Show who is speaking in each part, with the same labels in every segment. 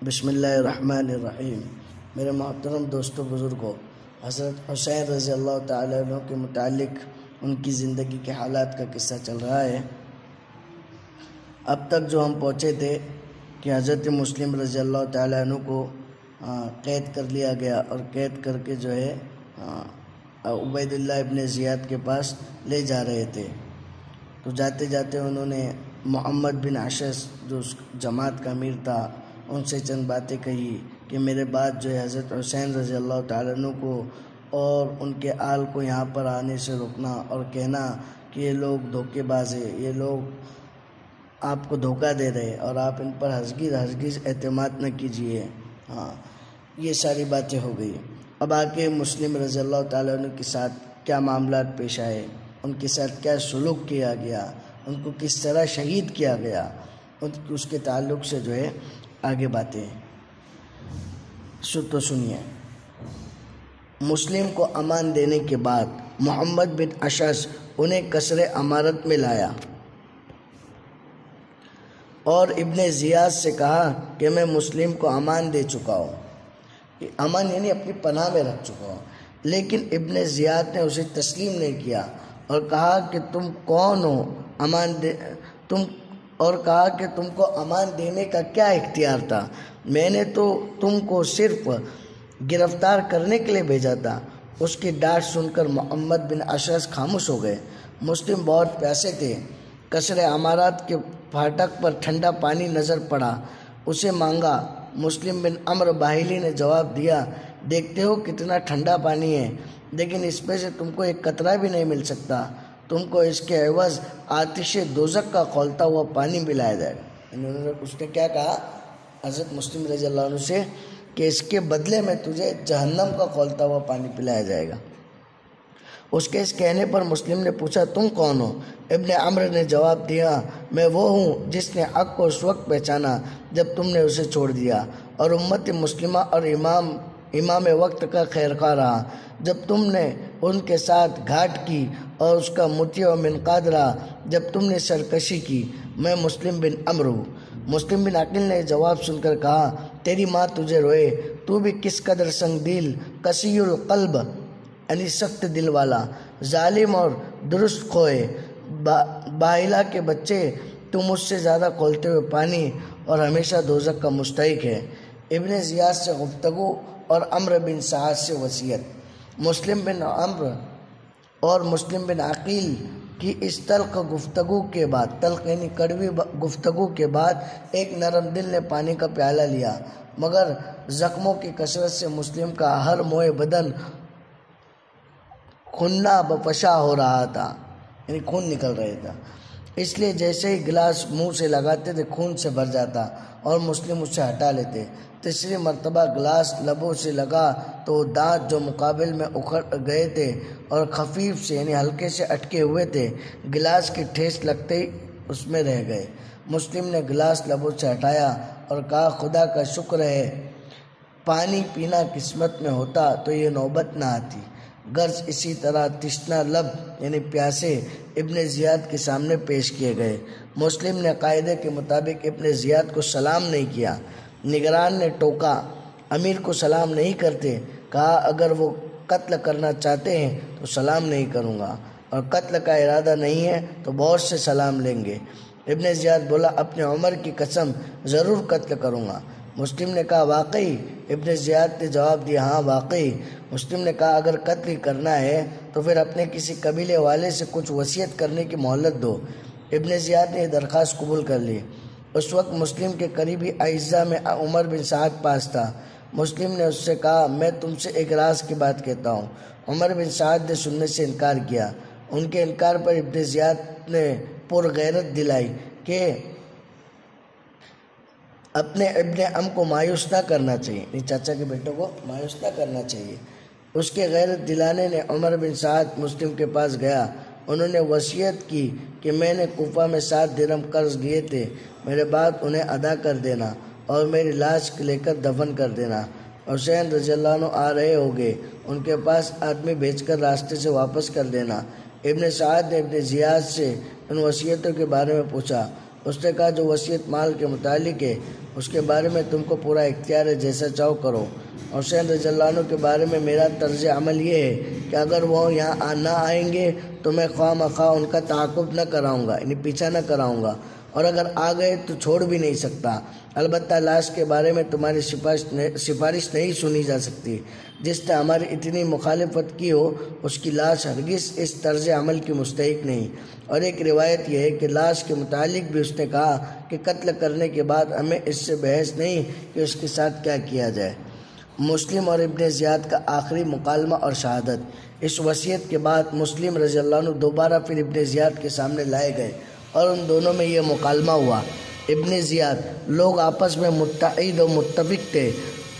Speaker 1: بسم اللہ الرحمن الرحیم۔ میرے محترم دوستوں بزرگوں، حضرت حسین رضی اللہ تعالیٰ عنہ کے متعلق ان کی زندگی کے حالات کا قصہ چل رہا ہے۔ اب تک جو ہم پہنچے تھے کہ حضرت مسلم رضی اللہ تعالیٰ عنہ کو قید کر لیا گیا اور قید کر کے جو ہے عبید اللہ ابن زیاد کے پاس لے جا رہے تھے۔ تو جاتے جاتے انہوں نے محمد بن اشعث جو اس جماعت کا امیر تھا ان سے چند باتیں کہی کہ میرے بعد جو ہے حضرت حسین رضی اللہ تعالیٰ عنہ کو اور ان کے آل کو یہاں پر آنے سے روکنا اور کہنا کہ یہ لوگ دھوکے باز ہیں، یہ لوگ آپ کو دھوکہ دے رہے اور آپ ان پر ہرگز اعتماد نہ کیجیے۔ یہ ساری باتیں ہو گئی۔ اب آگے مسلم رضی اللہ تعالیٰ عنہ کے ساتھ کیا معاملات پیش آئے، ان کے ساتھ کیا سلوک کیا گیا، ان کو کس طرح شہید کیا گیا، اس کے تعلق سے جو ہے آگے باتیں تو سنیے۔ مسلم کو امان دینے کے بعد محمد بن اشعث انہیں قصر امارت میں لایا اور ابن زیاد سے کہا کہ میں مسلم کو امان دے چکا ہوں، امان یعنی اپنی پناہ میں رکھ چکا ہوں، لیکن ابن زیاد نے اسے تسلیم نہیں کیا اور کہا کہ تم کون ہو تم کو امان دینے کا کیا اختیار تھا؟ میں نے تو تم کو صرف گرفتار کرنے کے لیے بھیجا تھا۔ اس کی ڈانٹ سن کر محمد بن اشعث خاموش ہو گئے۔ مسلم بہت پیاسے تھے۔ قصر امارات کے پھاٹک پر ٹھنڈا پانی نظر پڑا، اسے مانگا۔ مسلم بن عمرو باہلی نے جواب دیا، دیکھتے ہو کتنا ٹھنڈا پانی ہے، لیکن اس میں سے تم کو ایک قطرہ بھی نہیں مل سکتا، تم کو اس کے عوض آتش دوزخ کا کھولتا ہوا پانی پلایا جائے گا۔ اس نے کیا کہا حضرت مسلم رضی اللہ عنہ سے کہ اس کے بدلے میں تجھے جہنم کا کھولتا ہوا پانی پلایا جائے گا۔ اس کے اس کہنے پر مسلم نے پوچھا، تم کون ہو؟ ابن عمرو نے جواب دیا، میں وہ ہوں جس نے حق کو اس وقت پہچانا جب تم نے اسے چھوڑ دیا، اور امت مسلمہ اور امام وقت کا خیرخواہ رہا جب تم نے ان کے ساتھ گھاٹ کی، اور اس کا مطیع و منقاد رہا جب تم نے سرکشی کی۔ میں مسلم بن عمرو ہوں۔ مسلم بن عقیل نے جواب سن کر کہا، تیری ماں تجھے روئے، تو بھی کس قدر سنگ دل، قسی القلب یعنی سخت دل والا، ظالم اور درست خوئے باہلا کے بچے، تو مجھ سے زیادہ کھولتے ہوئے پانی اور ہمیشہ دوزخ کا مستحق ہے۔ ابن زیاد سے گفتگو اور عمرو بن سعد سے وصیت۔ مسلم بن عمرو اور مسلم بن عقیل کی اس تلخ گفتگو کے بعد، تلخ یعنی کڑوی گفتگو کے بعد، ایک نرم دل نے پانی کا پیالہ لیا، مگر زخموں کی کثرت سے مسلم کا ہر موئے بدن خوننا بپشا ہو رہا تھا، یعنی خون نکل رہا تھا، اس لیے جیسے ہی گلاس منہ سے لگاتے تھے خون سے بھر جاتا اور مسلم اس سے ہٹا لیتے۔ تیسری مرتبہ گلاس لبوں سے لگا تو وہ دانت جو مقابل میں اکھڑ گئے تھے اور خفیف سے یعنی ہلکے سے اٹکے ہوئے تھے، گلاس کی ٹھیس لگتے ہی اس میں رہ گئے۔ مسلم نے گلاس لبوں سے ہٹایا اور کہا، خدا کا شکر ہے، پانی پینا قسمت میں ہوتا تو یہ نوبت نہ آتی، غرض اسی طرح تشنہ لب یعنی پیاسے ابن زیاد کے سامنے پیش کیے گئے۔ مسلم نے قاعدے کے مطابق ابن زیاد کو سلام نہیں کیا۔ نگران نے ٹوکا، امیر کو سلام نہیں کرتے، کہا اگر وہ قتل کرنا چاہتے ہیں تو سلام نہیں کروں گا، اور قتل کا ارادہ نہیں ہے تو بہت سے سلام لیں گے۔ ابن زیاد بولا، اپنے عمر کی قسم ضرور قتل کروں گا۔ مسلم نے کہا، واقعی؟ ابن زیاد نے جواب دیا، ہاں واقعی۔ مسلم نے کہا، اگر قتل ہی کرنا ہے تو پھر اپنے کسی قبیلے والے سے کچھ وصیت کرنے کی مہلت دو۔ ابن زیاد نے یہ درخواست قبول کر لی۔ اس وقت مسلم کے قریبی اعزاء میں عمر بن سعد پاس تھا۔ مسلم نے اس سے کہا، میں تم سے ایک راز کی بات کہتا ہوں۔ عمر بن سعد نے سننے سے انکار کیا۔ ان کے انکار پر ابن زیاد نے پرغیرت دلائی کہ اپنے ابن عم کو مایوس نہ کرنا چاہیے، یعنی چاچا کے بیٹوں کو مایوس نہ کرنا چاہیے۔ اس کے غیرت دلانے نے عمر بن سعد مسلم کے پاس گیا۔ انہوں نے وصیت کی کہ میں نے کوفہ میں 7 درہم قرض لیے تھے، میرے بعد انہیں ادا کر دینا اور میری لاش لے کر دفن کر دینا۔ حسین رضی اللہ عنہ آ رہے ہوگے، ان کے پاس آدمی بھیج کر راستے سے واپس کر دینا۔ ابن سعد نے ابن زیاد سے ان وصیتوں کے بارے میں پوچھا۔ اس نے کہا جو وصیت مال کے متعلق ہے اس کے بارے میں تم کو پورا اختیار ہے، جیسا چاہو کرو۔ حسین رضی اللہ عنہ کے بارے میں میرا طرز عمل یہ ہے کہ اگر وہ یہاں نہ آئیں گے تو میں خواہ مخواہ ان کا تعاقب نہ کراؤں گا، یعنی پیچھا نہ کراؤں گا، اور اگر آ گئے تو چھوڑ بھی نہیں سکتا۔ البتہ لاش کے بارے میں تمہاری سفارش نہیں سنی جا سکتی۔ جس نے ہماری اتنی مخالفت کی ہو اس کی لاش ہرگز اس طرز عمل کی مستحق نہیں۔ اور ایک روایت یہ ہے کہ لاش کے متعلق بھی اس نے کہا کہ قتل کرنے کے بعد ہمیں اس سے بحث نہیں کہ اس کے ساتھ کیا کیا جائے۔ مسلم اور ابن زیاد کا آخری مکالمہ اور شہادت۔ اس وصیت کے بعد مسلم رضی اللہ عنہ دوبارہ پھر ابن زیاد کے سامنے لائے گئے اور ان دونوں میں یہ مکالمہ ہوا۔ ابن زیاد: لوگ آپس میں متحد و متفق تھے،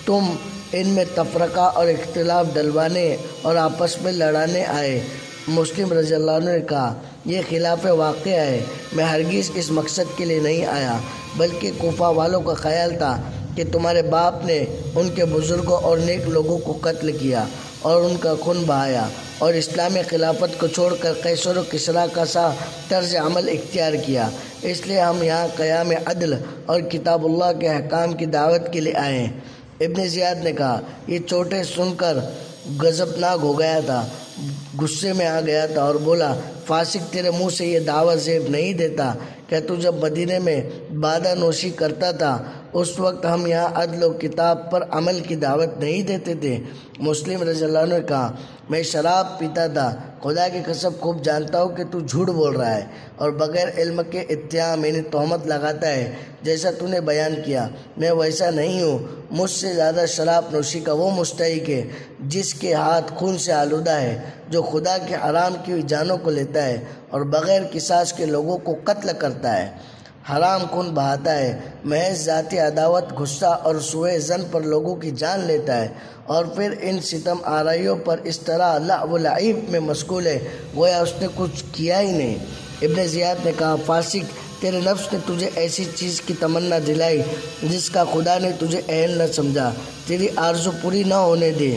Speaker 1: تم ان میں تفرقہ اور اختلاف ڈلوانے اور آپس میں لڑانے آئے۔ مسلم رضی اللہ عنہ نے کہا یہ خلاف واقعہ ہے، میں ہرگز اس مقصد کے لیے نہیں آیا، بلکہ کوفہ والوں کا خیال تھا کہ تمہارے باپ نے ان کے بزرگوں اور نیک لوگوں کو قتل کیا اور ان کا خون بہایا اور اسلامی خلافت کو چھوڑ کر قیصر و کسریٰ کا سا طرز عمل اختیار کیا، اس لیے ہم یہاں قیام عدل اور کتاب اللہ کے احکام کی دعوت کے لیے آئے ہیں۔ ابن زیاد نے کہا یہ چوٹیں سن کر غضبناک ہو گیا تھا، غصے میں آ گیا تھا اور بولا فاسق تیرے منہ سے یہ دعویٰ زیب نہیں دیتا کہ تو جب مدینے میں بادہ نوشی کرتا تھا اس وقت ہم یہاں عدل و کتاب پر عمل کی دعوت نہیں دیتے تھے۔ مسلم رضی اللہ عنہ نے کہا میں شراب پیتا تھا، خدا کی قسم خوب جانتا ہوں کہ تو جھوٹ بول رہا ہے اور بغیر علم کے اتہام یعنی تہمت لگاتا ہے، جیسا تو نے بیان کیا میں ویسا نہیں ہوں۔ مجھ سے زیادہ شراب نوشی کا وہ مستحق ہے جس کے ہاتھ خون سے آلودہ ہے، جو خدا کے حرام کی ہوئی جانوں کو لیتا ہے اور بغیر قصاص کے لوگوں کو قتل کرتا ہے، حرام خون بہاتا ہے، محض ذاتی عداوت، غصہ اور سوء ظن پر لوگوں کی جان لیتا ہے، اور پھر ان ستم آرائیوں پر اس طرح لعب و لعیب میں مشغول ہے گویا اس نے کچھ کیا ہی نہیں۔ ابن زیاد نے کہا فاسق تیرے نفس نے تجھے ایسی چیز کی تمنا دلائی جس کا خدا نے تجھے اہل نہ سمجھا، تیری آرزو پوری نہ ہونے دے۔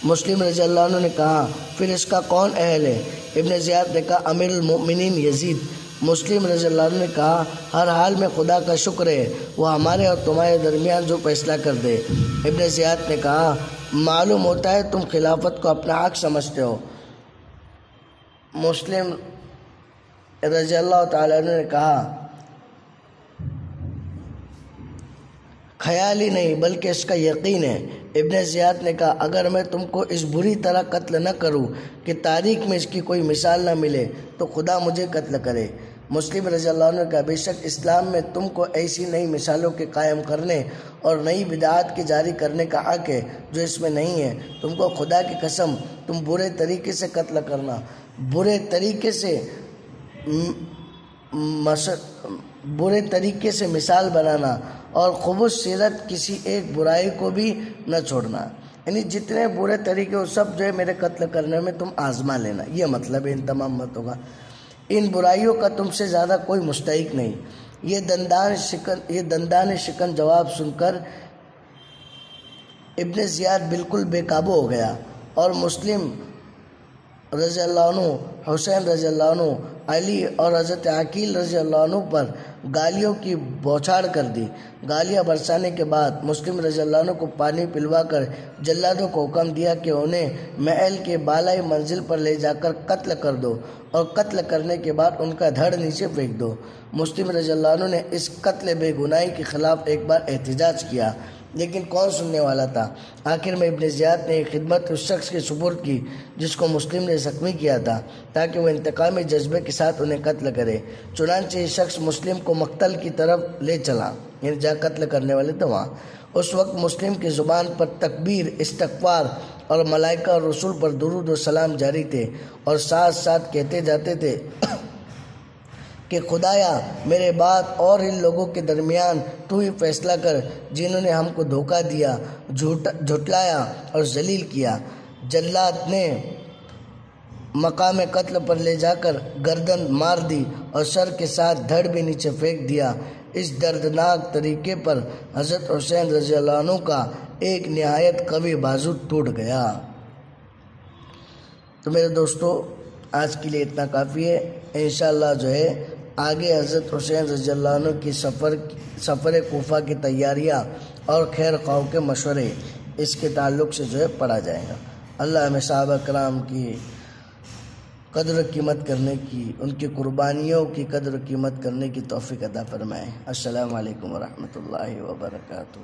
Speaker 1: مسلم رضی اللہ عنہ نے کہا پھر اس کا کون اہل ہے؟ ابن زیاد نے کہا امیر المؤمنین یزید۔ مسلم رضی اللہ عنہ نے کہا ہر حال میں خدا کا شکر ہے، وہ ہمارے اور تمہارے درمیان جو فیصلہ کر دے۔ ابن زیاد نے کہا معلوم ہوتا ہے تم خلافت کو اپنا حق سمجھتے ہو۔ مسلم رضی اللہ تعالیٰ عنہ نے کہا خیال ہی نہیں بلکہ اس کا یقین ہے۔ ابن زیاد نے کہا اگر میں تم کو اس بری طرح قتل نہ کروں کہ تاریخ میں اس کی کوئی مثال نہ ملے تو خدا مجھے قتل کرے۔ مسلم رضی اللہ عنہ نے کہا بے شک اسلام میں تم کو ایسی نئی مثالوں کے قائم کرنے اور نئی بدعات کے جاری کرنے کا حق ہے جو اس میں نہیں ہے۔ تم کو خدا کی قسم تم برے طریقے سے قتل کرنا، برے طریقے سے مثال بنانا اور خبث سیرت کسی ایک برائی کو بھی نہ چھوڑنا، یعنی جتنے برے طریقے وہ سب جو ہے میرے قتل کرنے میں تم آزما لینا، یہ مطلب ہے ان تمام متوں کا۔ ان برائیوں کا تم سے زیادہ کوئی مستحق نہیں۔ یہ دندان شکن جواب سن کر ابن زیاد بالکل بے قابو ہو گیا اور مسلم رضی اللہ عنہ، حسین رضی اللہ عنہ، علی اور حضرت عقیل رضی اللہ عنہ پر گالیوں کی بوچھاڑ کر دی۔ گالیاں برسانے کے بعد مسلم رضی اللہ عنہ کو پانی پلوا کر جلادوں کو حکم دیا کہ انہیں محل کے بالائی منزل پر لے جا کر قتل کر دو اور قتل کرنے کے بعد ان کا دھڑ نیچے پھینک دو۔ مسلم رضی اللہ عنہ نے اس قتل بے گناہی کے خلاف ایک بار احتجاج کیا لیکن کون سننے والا تھا؟ آخر میں ابن زیاد نے خدمت اس شخص کے سپرد کی جس کو مسلم نے زخمی کیا تھا تاکہ وہ انتقامی جذبے کے ساتھ انہیں قتل کرے۔ چنانچہ یہ شخص مسلم کو مقتل کی طرف لے چلا، یعنی جہاں قتل کرنے والے تھے وہاں۔ اس وقت مسلم کی زبان پر تکبیر، استغفار اور ملائکہ اور رسول پر درود و سلام جاری تھے اور ساتھ ساتھ کہتے جاتے تھے کہ خدایا میرے بعد اور ان لوگوں کے درمیان تو ہی فیصلہ کر جنہوں نے ہم کو دھوکہ دیا، جھٹلایا اور ذلیل کیا۔ جلاد نے مقام قتل پر لے جا کر گردن مار دی اور سر کے ساتھ دھڑ بھی نیچے پھینک دیا۔ اس دردناک طریقے پر حضرت حسین رضی اللہ عنہ کا ایک نہایت قوی بازو ٹوٹ گیا۔ تو میرے دوستو آج کے لیے اتنا کافی ہے، انشاءاللہ جو ہے آگے حضرت حسین رضی اللہ عنہ کی سفر کوفہ کی تیاریاں اور خیر خواہ کے مشورے اس کے تعلق سے جو ہے پڑھا جائے گا۔ اللہ ہمیں صحابہ کرام کی قدر و قیمت کرنے کی، ان کی قربانیوں کی قدر و قیمت کرنے کی توفیق عطا فرمائے۔ السلام علیکم ورحمۃ اللہ وبرکاتہ۔